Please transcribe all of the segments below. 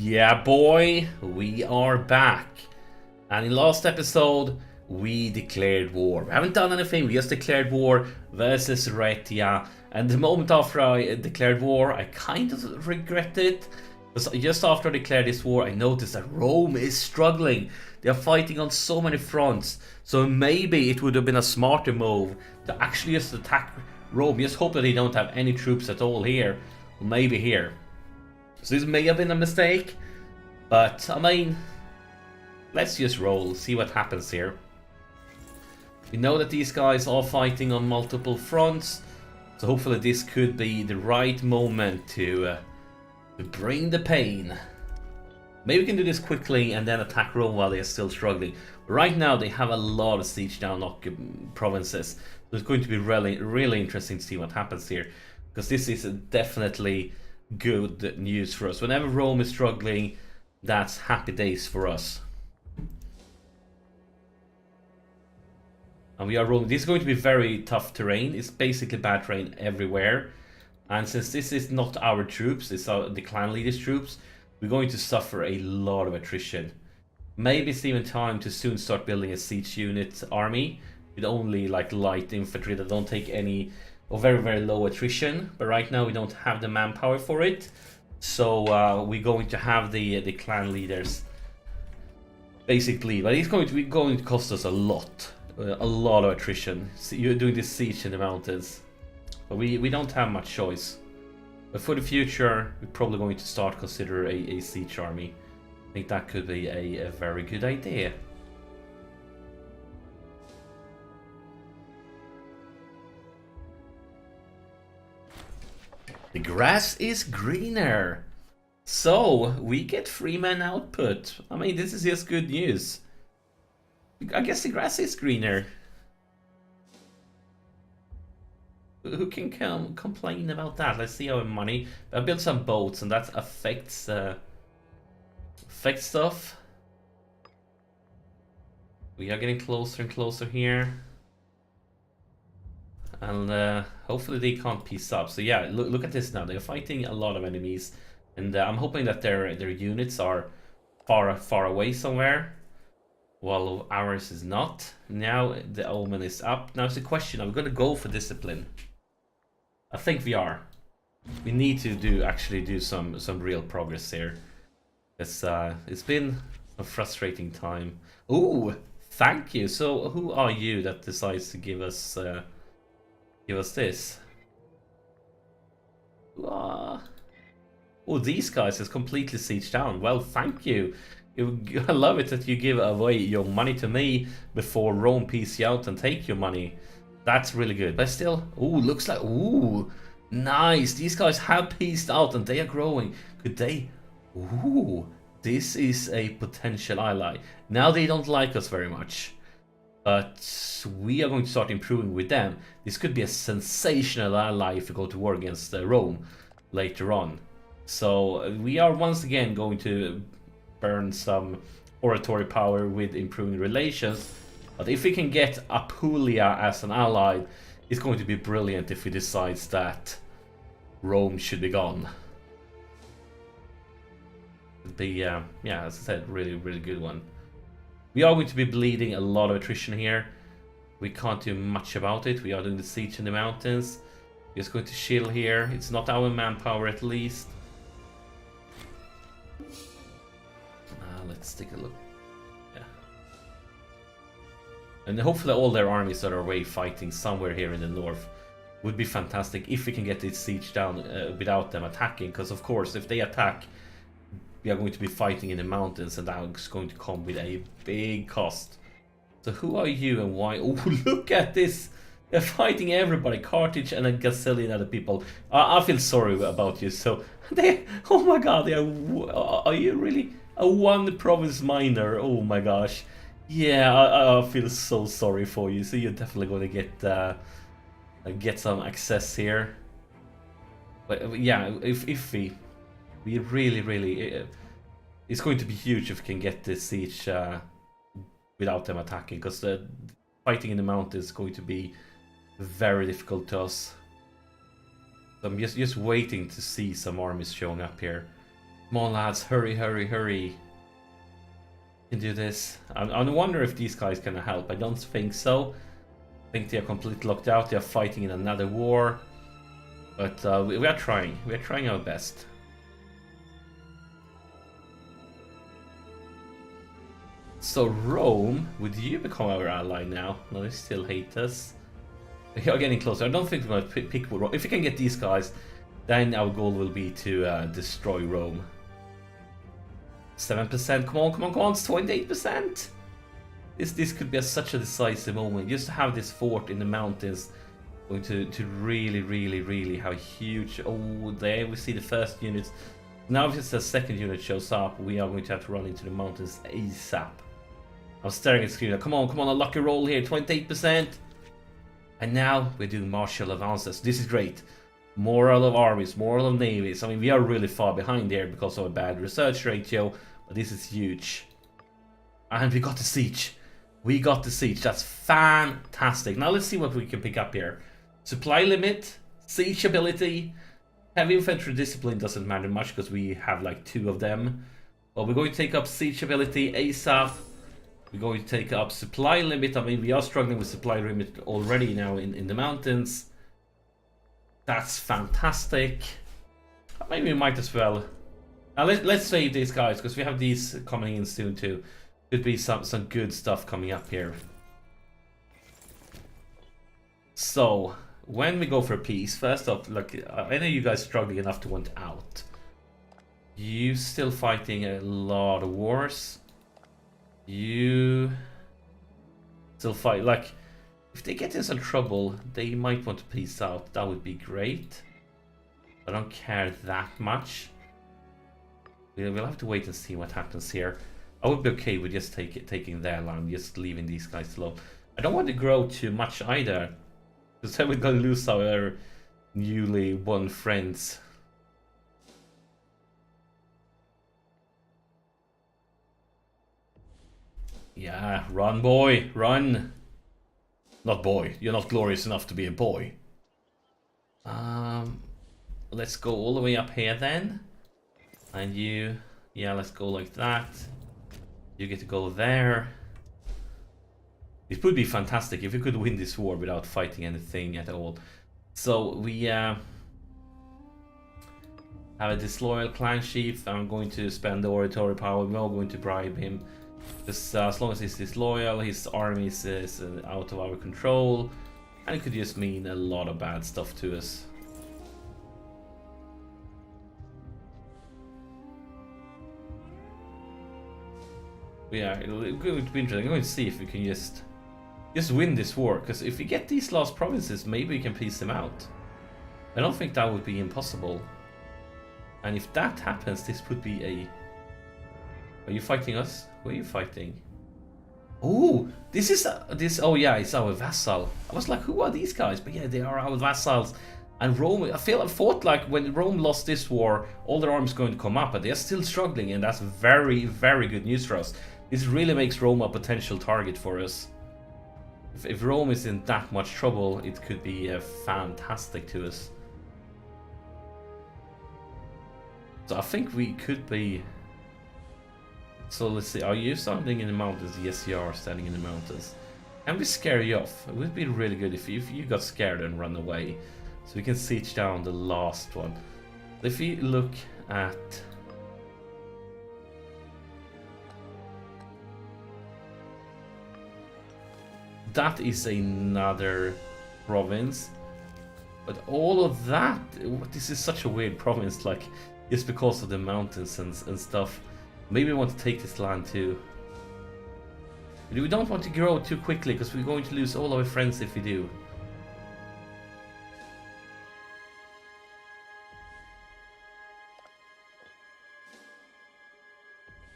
Yeah, boy, we are back. And in last episode, we declared war. We haven't done anything, we just declared war versus Raetia. And the moment after I declared war, I kind of regret it. Because just after I declared this war, I noticed that Rome is struggling. They are fighting on so many fronts. So maybe it would have been a smarter move to actually just attack Rome. Just hope that they don't have any troops at all here. Or maybe here. So this may have been a mistake, but I mean, let's just roll, see what happens here. We know that these guys are fighting on multiple fronts, so hopefully this could be the right moment to bring the pain. Maybe we can do this quickly and then attack Rome while they are still struggling. Right now they have a lot of siege down provinces, so it's going to be really interesting to see what happens here, because this is definitely good news for us. Whenever Rome is struggling, that's happy days for us. And we are rolling. This is going to be very tough terrain. It's basically bad terrain everywhere. And since this is not our troops, it's the clan leaders' troops, we're going to suffer a lot of attrition. Maybe it's even time to soon start building a siege unit army with only like light infantry that don't take any or very low attrition, but right now we don't have the manpower for it, so we're going to have the clan leaders basically, but it's going to cost us a lot of attrition. So you're doing this siege in the mountains, but we don't have much choice. But for the future, we're probably going to start consider a siege army. I think that could be a very good idea. The grass is greener. So, we get 3-man output. I mean, this is just good news. I guess the grass is greener. Who can complain about that? Let's see our money. I built some boats and that affects stuff. We are getting closer and closer here. And hopefully they can't piece up. So yeah, look at this now. They're fighting a lot of enemies, and I'm hoping that their units are far away somewhere, while ours is not. Now the omen is up. Now it's a question: are we gonna go for discipline? I think we are. We need to actually do some real progress here. It's been a frustrating time. Ooh, thank you. So who are you that decides to give us this? Oh, these guys is completely sieged down. Well, thank you. I love it that you give away your money to me before Rome piece you out and take your money. That's really good. But still, looks like, nice. These guys have pieced out and they are growing. Could they? This is a potential ally. Now they don't like us very much, but we are going to start improving with them. This could be a sensational ally if we go to war against Rome later on. So we are once again going to burn some oratory power with improving relations. But if we can get Apulia as an ally, it's going to be brilliant if we decide that Rome should be gone. It'd be, yeah, as I said, really good one. We are going to be bleeding a lot of attrition here. We can't do much about it. We are doing the siege in the mountains. We're just going to chill here. It's not our manpower at least. Let's take a look. Yeah. And hopefully all their armies that are away fighting somewhere here in the north would be fantastic if we can get this siege down without them attacking. Because of course, if they attack, we are going to be fighting in the mountains, and that's going to come with a big cost. So who are you and why? Oh, look at this! They're fighting everybody, Carthage and a gazillion other people. I feel sorry about you. So they, oh my god, they are you really a one province minor? Oh my gosh. Yeah, I feel so sorry for you. So you're definitely going to get some access here. But yeah, if we really it's going to be huge if we can get this siege without them attacking, because the fighting in the mountains is going to be very difficult to us. I'm just waiting to see some armies showing up here. Come on, lads, hurry, hurry, hurry. You can do this. I wonder if these guys can help. I don't think so. I think they are completely locked out. They are fighting in another war. But we are trying. We are trying our best. So Rome, would you become our ally now? No, they still hate us. We are getting closer. I don't think we're going to pick Rome. If we can get these guys, then our goal will be to destroy Rome. 7%. Come on, come on, come on. It's 28%. This could be such a decisive moment. Just to have this fort in the mountains, going to really have a huge. Oh, there we see the first units. Now if the second unit shows up, we are going to have to run into the mountains ASAP. I'm staring at the screen. Come on, come on, a lucky roll here. 28%. And now we're doing martial advances. This is great. Moral of armies, moral of navies. I mean, we are really far behind here because of a bad research ratio, but this is huge. And we got the siege. We got the siege. That's fantastic. Now let's see what we can pick up here. Supply limit, siege ability. Heavy infantry discipline doesn't matter much because we have like 2 of them. But we're going to take up siege ability ASAP. We're going to take up supply limit. I mean, we are struggling with supply limit already now in the mountains. That's fantastic. Maybe we might as well. Now let's save these guys because we have these coming in soon too. Could be some good stuff coming up here. So when we go for peace, first off, look, I know you guys struggling enough to want out. You still fighting a lot of wars. You still fight, like, if they get in some trouble, they might want to peace out. That would be great. I don't care that much. We'll have to wait and see what happens here. I would be okay with just taking their land, just leaving these guys alone. I don't want to grow too much either, because then we're going to lose our newly won friends. Yeah, run, boy, run. Not boy, you're not glorious enough to be a boy. Let's go all the way up here then. And you, yeah, let's go like that. You get to go there. It would be fantastic if we could win this war without fighting anything at all. So we have a disloyal clan chief. I'm going to spend the oratory power. We're not going to bribe him. Just as long as he's disloyal, his army is out of our control. And it could just mean a lot of bad stuff to us. Yeah, it'll be interesting. I'm going to see if we can just win this war. Because if we get these last provinces, maybe we can peace them out. I don't think that would be impossible. And if that happens, this would be a... Are you fighting us? Who are you fighting? Oh, this is this. Oh yeah, it's our vassal. I was like, who are these guys? But yeah, they are our vassals. And Rome, I thought like when Rome lost this war, all their armies going to come up, but they're still struggling, and that's very good news for us. This really makes Rome a potential target for us. If Rome is in that much trouble, it could be fantastic to us. So I think we could be... So let's see, are you standing in the mountains? Yes, you are standing in the mountains. Can we scare you off? It would be really good if you got scared and run away. So we can siege down the last one. If you look at... That is another province. But all of that... This is such a weird province, like, just because of the mountains and stuff. Maybe we want to take this land too. But we don't want to grow too quickly because we're going to lose all our friends if we do.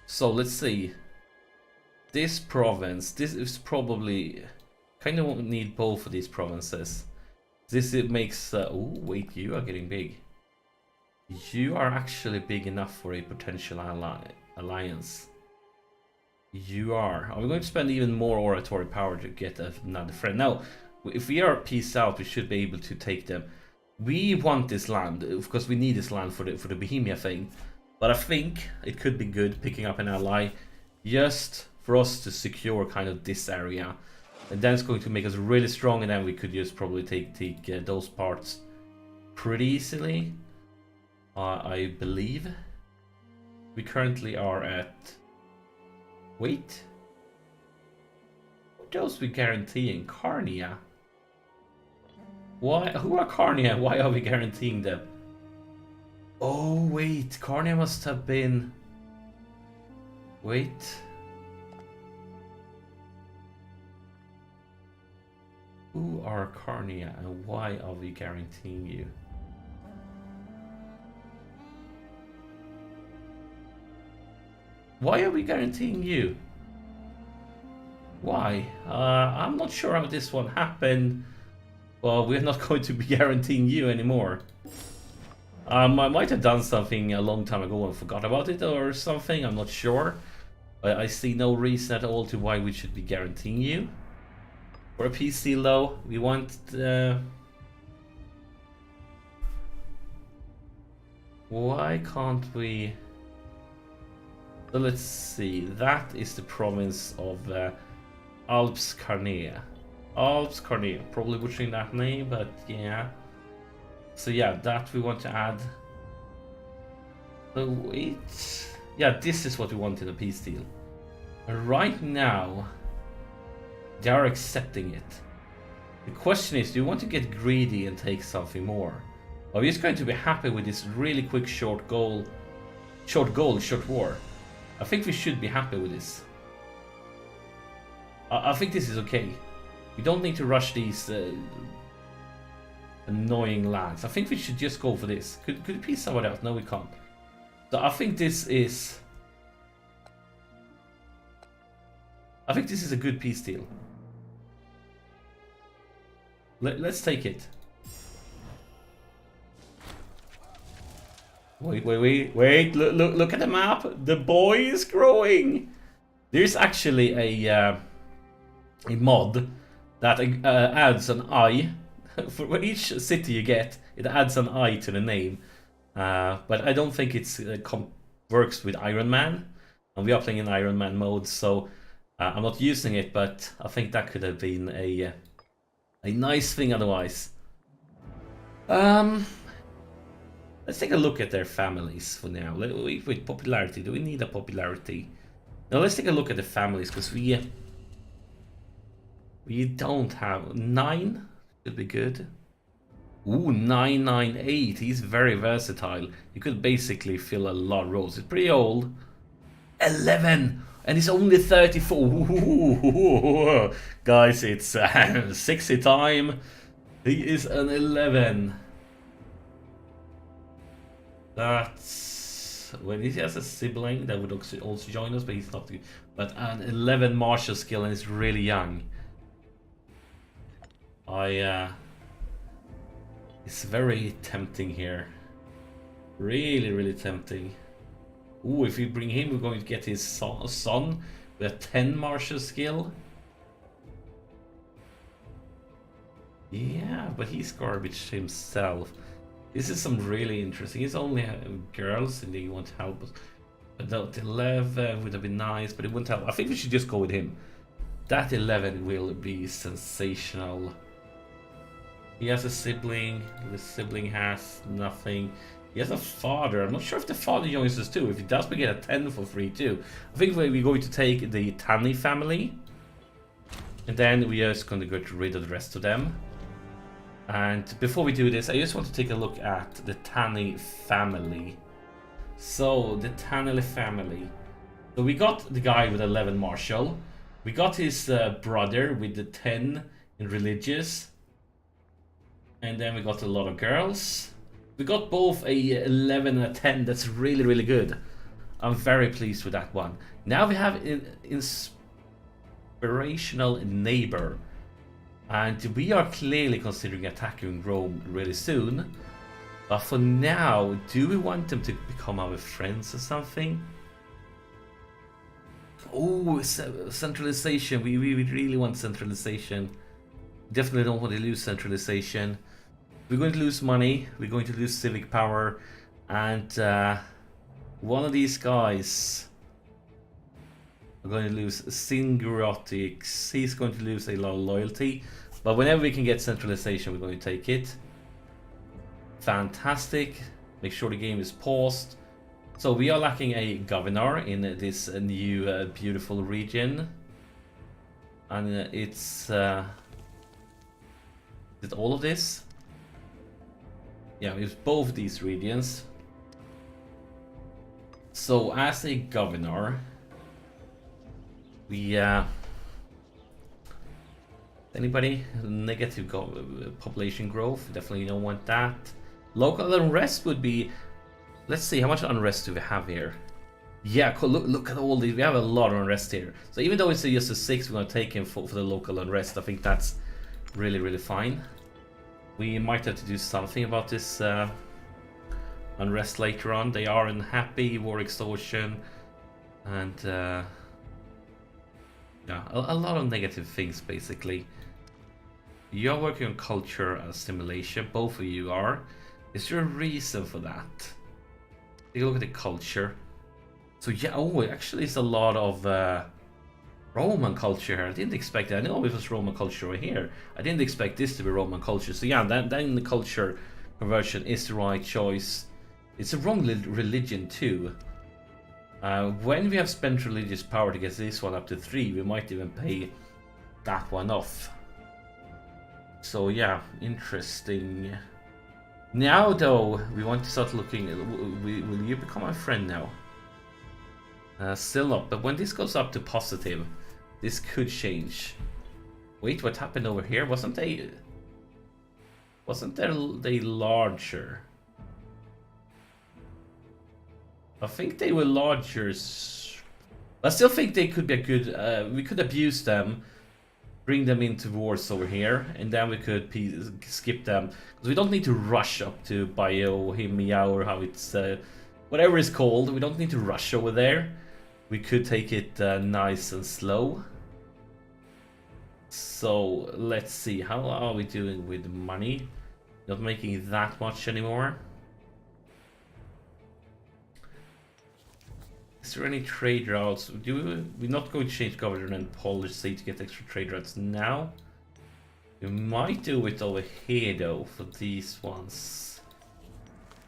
So let's see. This province, this is probably... Kind of need both of these provinces. It makes... oh wait, you are getting big. You are actually big enough for a potential alliance. You are. Are we going to spend even more oratory power to get another friend? Now, if we are peace out, we should be able to take them. We want this land because we need this land for the Bohemia thing. But I think it could be good picking up an ally just for us to secure kind of this area. And then it's going to make us really strong, and then we could just probably take those parts pretty easily. I believe. We currently are at... Wait. What else we guaranteeing? Carnia. Why? Who are Carnia? Why are we guaranteeing them? Oh wait, Carnia must have been... Wait. Who are Carnia and why are we guaranteeing you? Why are we guaranteeing you? Why? I'm not sure how this one happened. Well, we're not going to be guaranteeing you anymore. I might have done something a long time ago and forgot about it or something, I'm not sure. I see no reason at all to why we should be guaranteeing you. For a peace deal though, we want... Why can't we... So let's see, that is the province of Alps Carnea. Alps Carnea, probably butchering that name, but yeah. So yeah, that we want to add. So wait, yeah, this is what we want in a peace deal. Right now, they are accepting it. The question is, do you want to get greedy and take something more? Or are we just going to be happy with this really quick short war? I think we should be happy with this. I think this is okay. We don't need to rush these annoying lands. I think we should just go for this. Could it be someone else? No, we can't. So I think this is... I think this is a good peace deal. Let's take it. Wait, look at the map. The boy is growing. There's actually a mod that adds an eye. For each city you get, it adds an eye to the name. But I don't think it's works with Iron Man. And we are playing in Iron Man mode, so I'm not using it, but I think that could have been a nice thing otherwise. Let's take a look at their families for now. Wait, popularity. Do we need a popularity? Now let's take a look at the families, because we don't have 9. Should be good. Ooh, 998. He's very versatile. You could basically fill a lot of roles. It's pretty old. 11, and he's only 34. Ooh, guys, it's 60 time. He is an 11. That's when he has a sibling that would also join us, but he's not good. But an 11 martial skill and he's really young. It's very tempting here. Really tempting. Ooh, if we bring him, we're going to get his son with a 10 martial skill. Yeah, but he's garbage himself. This is some really interesting. He's only girls and they won't help us. But that 11 would have been nice, but it wouldn't help. I think we should just go with him. That 11 will be sensational. He has a sibling. The sibling has nothing. He has a father. I'm not sure if the father joins us too. If he does, we get a 10 for free too. I think we're going to take the Tani family. And then we are just going to get rid of the rest of them. And before we do this, I just want to take a look at the Tani family. So, the Tani family. So we got the guy with 11 martial. We got his brother with the 10 in religious. And then we got a lot of girls. We got both a 11 and a 10. That's really good. I'm very pleased with that one. Now we have an inspirational neighbor. And we are clearly considering attacking Rome really soon. But for now, do we want them to become our friends or something? Oh, centralization. We really want centralization. Definitely don't want to lose centralization. We're going to lose money. We're going to lose civic power. And one of these guys are going to lose Syngorotics. He's going to lose a lot of loyalty. But whenever we can get centralization, we're going to take it. Fantastic. Make sure the game is paused. So we are lacking a governor in this new beautiful region. And it's... is it all of this? Yeah, it's both these regions. So as a governor, we anybody negative population growth? Definitely don't want that. Local unrest would be. Let's see, how much unrest do we have here? Yeah, cool. Look at all these. We have a lot of unrest here. So even though it's just a 6, we're gonna take him for the local unrest. I think that's really fine. We might have to do something about this unrest later on. They are unhappy, war extortion, and yeah, a lot of negative things basically. You are working on culture assimilation, both of you are. Is there a reason for that? Take a look at the culture. So yeah, oh, actually it's a lot of Roman culture here. I didn't expect that. I know it was Roman culture right here. I didn't expect this to be Roman culture. So yeah, then the culture conversion is the right choice. It's a wrong religion too. When we have spent religious power to get this one up to 3, we might even pay that one off. So yeah, interesting. Now though, we want to start looking. Will you become my friend now? Still not, but when this goes up to positive, this could change. Wait, what happened over here? Wasn't they larger? I think they were larger. I still think they could be a good. We could abuse them, bring them into wars over here, and then we could skip them because we don't need to rush up to Biohimia or how it's whatever it's called. We don't need to rush over there. We could take it nice and slow. So let's see, how are we doing with money? Not making that much anymore. Is there any trade routes? We're not going to change government policy to get extra trade routes now. We might do it over here though for these ones.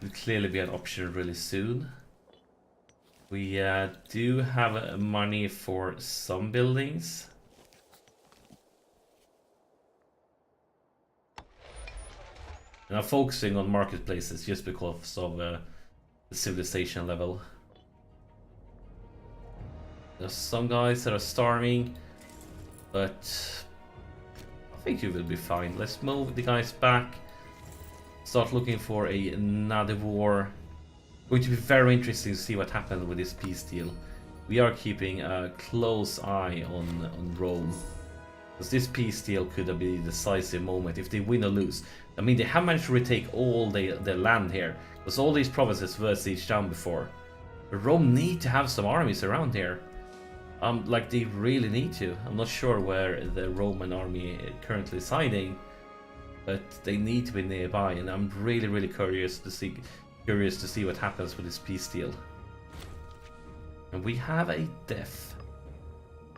It will clearly be an option really soon. We do have money for some buildings. And I'm focusing on marketplaces just because of the civilization level. There's some guys that are starving, but I think you will be fine. Let's move the guys back. Start looking for another war. Going to be very interesting to see what happens with this peace deal. We are keeping a close eye on Rome. Because this peace deal could be the decisive moment if they win or lose. I mean, they have managed to retake all their land here. Because all these provinces were sieged down before. But Rome need to have some armies around here. Like they really need to. I'm not sure where the Roman army is currently hiding, but they need to be nearby, and I'm really curious to see what happens with this peace deal. And we have a death,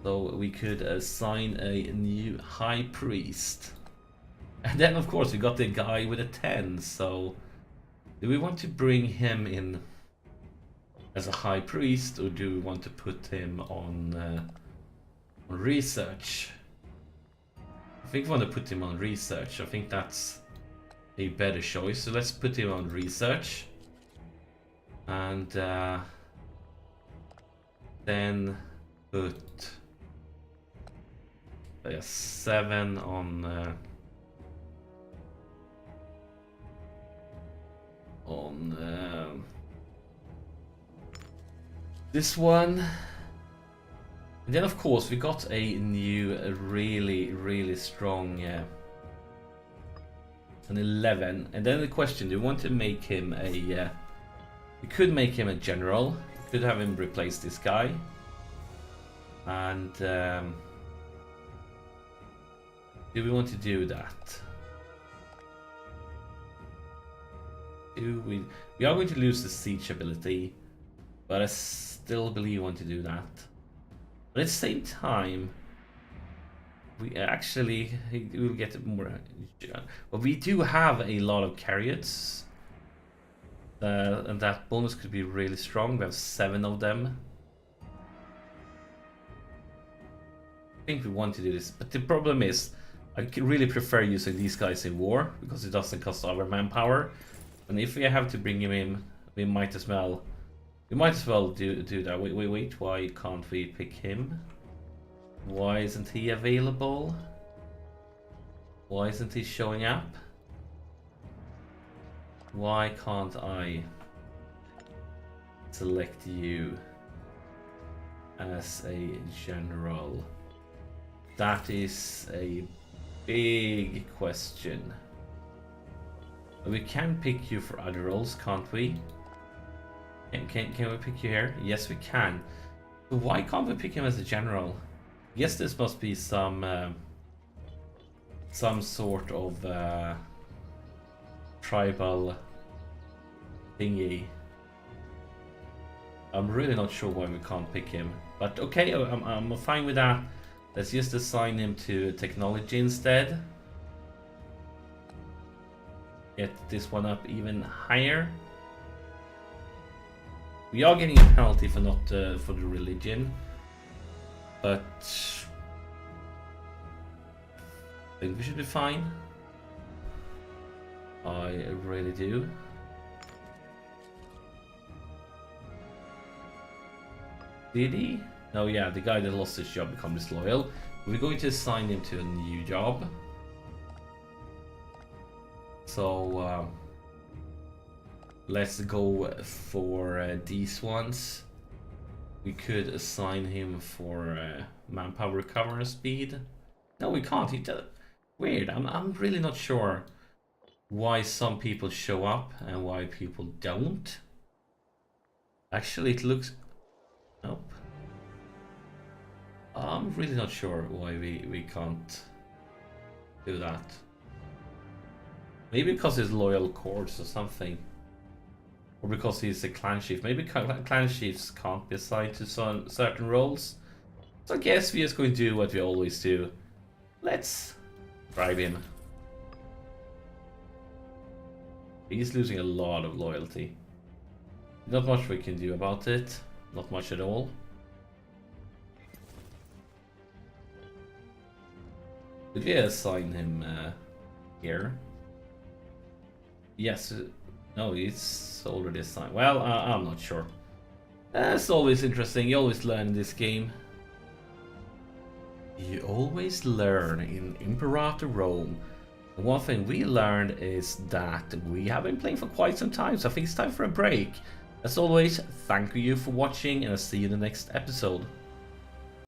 so we could assign a new high priest. And then of course we got the guy with a 10. So do we want to bring him in as a high priest, or do we want to put him on research? I think we want to put him on research. I think that's a better choice. So let's put him on research, and then put 7 on this one. And then of course we got a new really strong an 11. And then the question, do we want to make him a we could make him a general. We could have him replace this guy. And do we want to do that? We are going to lose the siege ability. But I still believe you want to do that. But at the same time, we actually will get more. But we do have a lot of chariots. And that bonus could be really strong. We have 7 of them. I think we want to do this. But the problem is, I really prefer using these guys in war because it doesn't cost our manpower. And if we have to bring him in, we might as well. We might as well do that. Wait. Why can't we pick him? Why isn't he available? Why isn't he showing up? Why can't I select you as a general? That is a big question. We can pick you for other roles, can't we? Can we pick you here? Yes, we can. But why can't we pick him as a general? Yes, this must be some sort of tribal thingy. I'm really not sure why we can't pick him, but okay, I'm fine with that. Let's just assign him to technology instead. Get this one up even higher. We are getting a penalty for not for the religion, but I think we should be fine. I really do. Did he? No, yeah, the guy that lost his job became disloyal. We're going to assign him to a new job. So let's go for these ones. We could assign him for manpower recovery speed. No, we can't. He does. Weird. I'm really not sure why some people show up and why people don't. Actually, it looks. Nope. I'm really not sure why we can't do that. Maybe because he's loyal courts or something. Or because he's a clan chief. Maybe clan chiefs can't be assigned to certain roles. So I guess we're just going to do what we always do. Let's bribe him. He's losing a lot of loyalty. Not much we can do about it. Not much at all. Did we assign him here? Yes. No, it's already assigned. Well, I'm not sure. It's always interesting. You always learn in this game. You always learn in Imperator Rome. And one thing we learned is that we have been playing for quite some time, so I think it's time for a break. As always, thank you for watching, and I'll see you in the next episode.